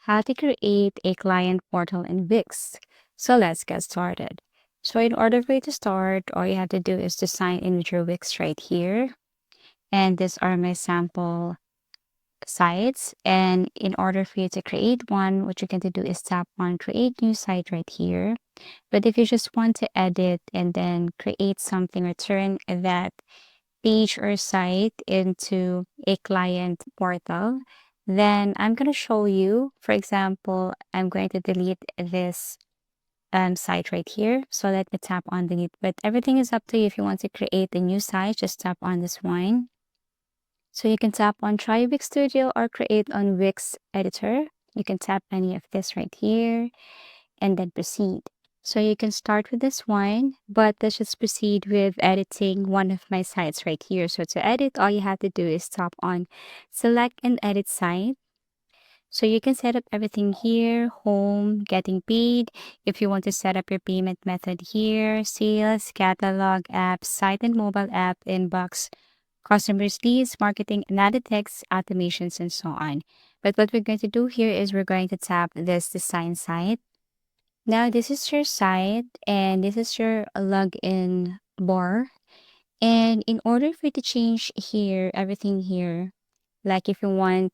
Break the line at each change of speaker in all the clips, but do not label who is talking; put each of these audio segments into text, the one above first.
how to create a client portal in Wix. So let's get started. So in order for you to start, all you have to do is to sign in with your Wix right here. And these are my sample sites. And in order for you to create one, what you're going to do is tap on create new site right here. But if you just want to edit and then create something or turn that page or site into a client portal, then I'm going to show you. For example, I'm going to delete this site right here. So let me tap on delete, but everything is up to you. If you want to create a new site, just tap on this one. So you can tap on try Wix Studio or create on Wix Editor. You can tap any of this right here and then proceed. So you can start with this one, but let's just proceed with editing one of my sites right here. So to edit, all you have to do is tap on select and edit site. So you can set up everything here, home, getting paid. If you want to set up your payment method here, sales, catalog, apps, site and mobile app, inbox, customers, leads, marketing, analytics, automations, and so on. But what we're going to do here is we're going to tap this design site. Now, this is your site and this is your login bar. And in order for you to change here, everything here, like if you want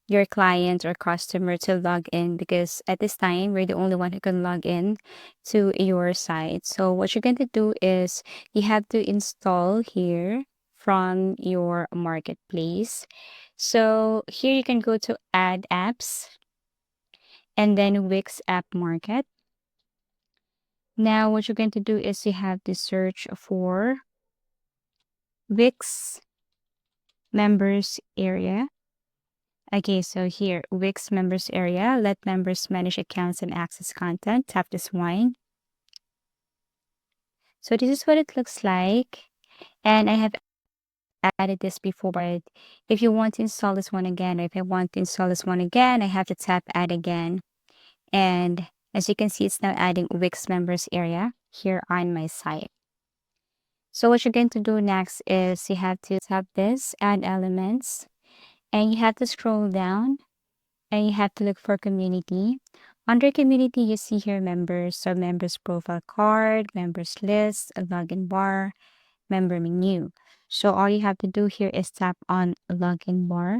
your client or customer to log in, because at this time, we're the only one who can log in to your site. So what you're going to do is you have to install here from your marketplace. So here you can go to add apps and then Wix App Market. Now, what you're going to do is you have to search for Wix members area. Okay, so here, Wix members area, let members manage accounts and access content. Tap this one. So this is what it looks like. And I have added this before, but if you want to install this one again, or if I want to install this one again, I have to tap add again. And as you can see, it's now adding Wix members area here on my site. So what you're going to do next is you have to tap this, add elements, and you have to scroll down and you have to look for community. Under community, you see here members, so members profile card, members list, a login bar, member menu. So all you have to do here is tap on login bar.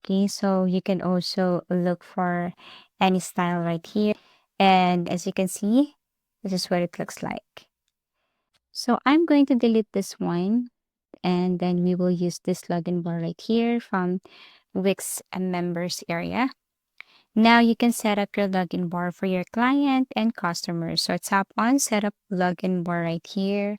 Okay, so you can also look for any style right here. And as you can see, this is what it looks like. So I'm going to delete this one and then we will use this login bar right here from Wix members area. Now you can set up your login bar for your client and customers. So tap on setup login bar right here.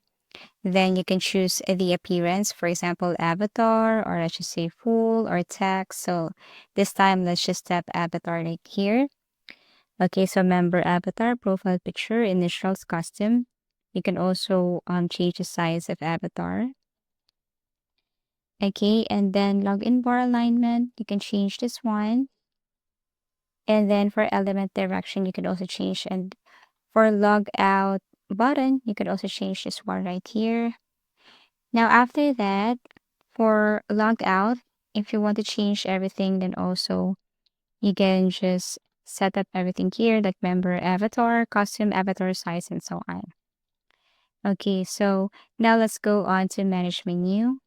Then you can choose the appearance, for example, avatar, or let's just say full or text. So this time, let's just tap avatar right here. Okay, so member avatar, profile picture, initials, custom. You can also change the size of avatar. Okay, and then login bar alignment, you can change this one. And then for element direction, you can also change. And for log out button, you can also change this one right here. Now, after that, for log out, if you want to change everything, then also you can just set up everything here, like member avatar, custom avatar size, and so on. Okay, so now let's go on to manage menu.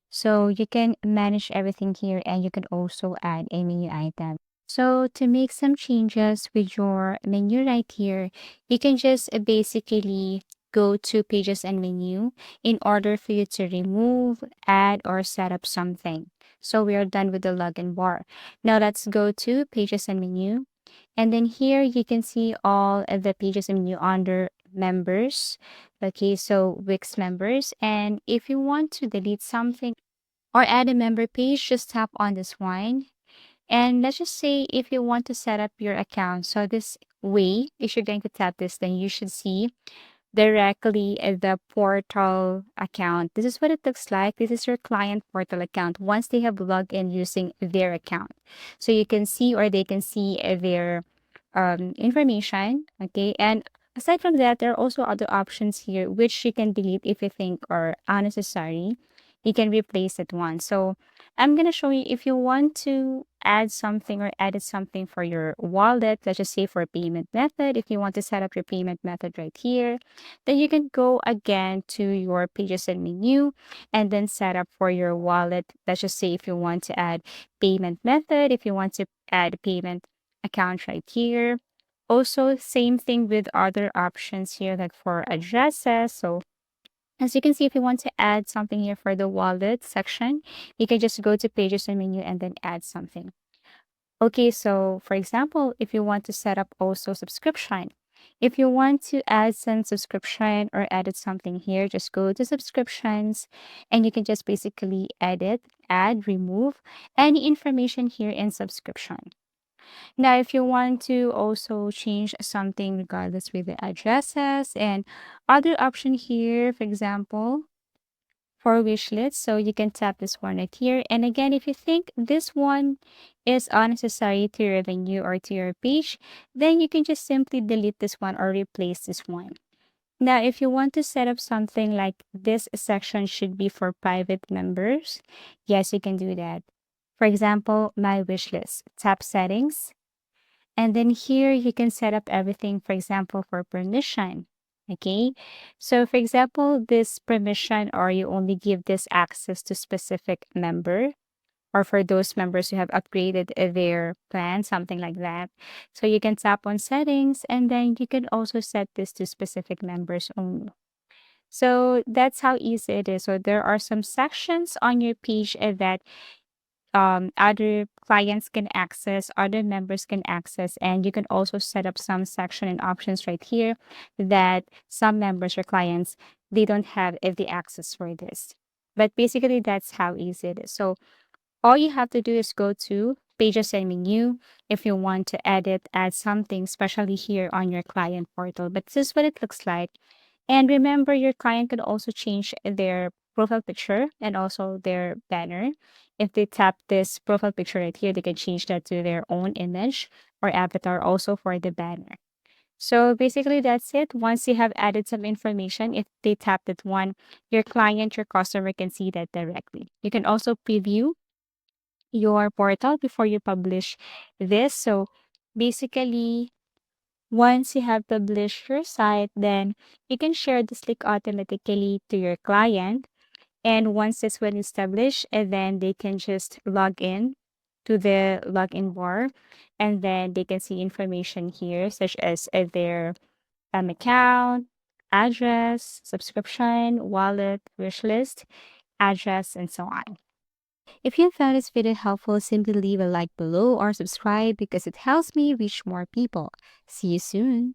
So you can manage everything here and you can also add a menu item. So to make some changes with your menu right here, you can just basically go to pages and menu in order for you to remove, add, or set up something. So we are done with the login bar. Now let's go to pages and menu. And then here you can see all of the pages and menu under members. Okay, so Wix members. And if you want to delete something or add a member page, just tap on this one. And let's just say if you want to set up your account. So this way, if you're going to tap this, then you should see directly the portal account. This is what it looks like. This is your client portal account once they have logged in using their account. So you can see or they can see their information. Okay. And aside from that, there are also other options here which you can delete if you think are unnecessary. You can replace it one. So I'm going to show you if you want to add something or edit something for your wallet, let's just say for payment method, if you want to set up your payment method right here, then you can go again to your pages and menu and then set up for your wallet. Let's just say if you want to add payment method, if you want to add payment account right here. Also, same thing with other options here, like for addresses. So as you can see, if you want to add something here for the wallet section, you can just go to pages and menu and then add something. Okay, so for example, if you want to set up also subscription, if you want to add some subscription or edit something here, just go to subscriptions and you can just basically edit, add, remove any information here in subscription. Now, if you want to also change something regardless with the addresses and other option here, for example, for wish list. So you can tap this one right here. And again, if you think this one is unnecessary to your venue or to your page, then you can just simply delete this one or replace this one. Now, if you want to set up something like this section should be for private members, yes, you can do that. For example, my wish list. Tap settings. And then here you can set up everything, for example, for permission. Okay. So for example, this permission or you only give this access to specific member or for those members who have upgraded their plan, something like that. So you can tap on settings and then you can also set this to specific members only. So that's how easy it is. So there are some sections on your page that other clients can access, other members can access, and you can also set up some section and options right here that some members or clients they don't have if the access for this. But basically, that's how easy it is. So all you have to do is go to pages and menu if you want to edit, add something, especially here on your client portal. But this is what it looks like. And remember, your client can also change their profile picture and also their banner. If they tap this profile picture right here, they can change that to their own image or avatar also for the banner. So basically, that's it. Once you have added some information, if they tap that one, your client, your customer can see that directly. You can also preview your portal before you publish this. So basically, once you have published your site, then you can share this link automatically to your client. And once it's been established, and then they can just log in to the login bar, and then they can see information here, such as their account, address, subscription, wallet, wish list, address, and so on. If you found this video helpful, simply leave a like below or subscribe because it helps me reach more people. See you soon.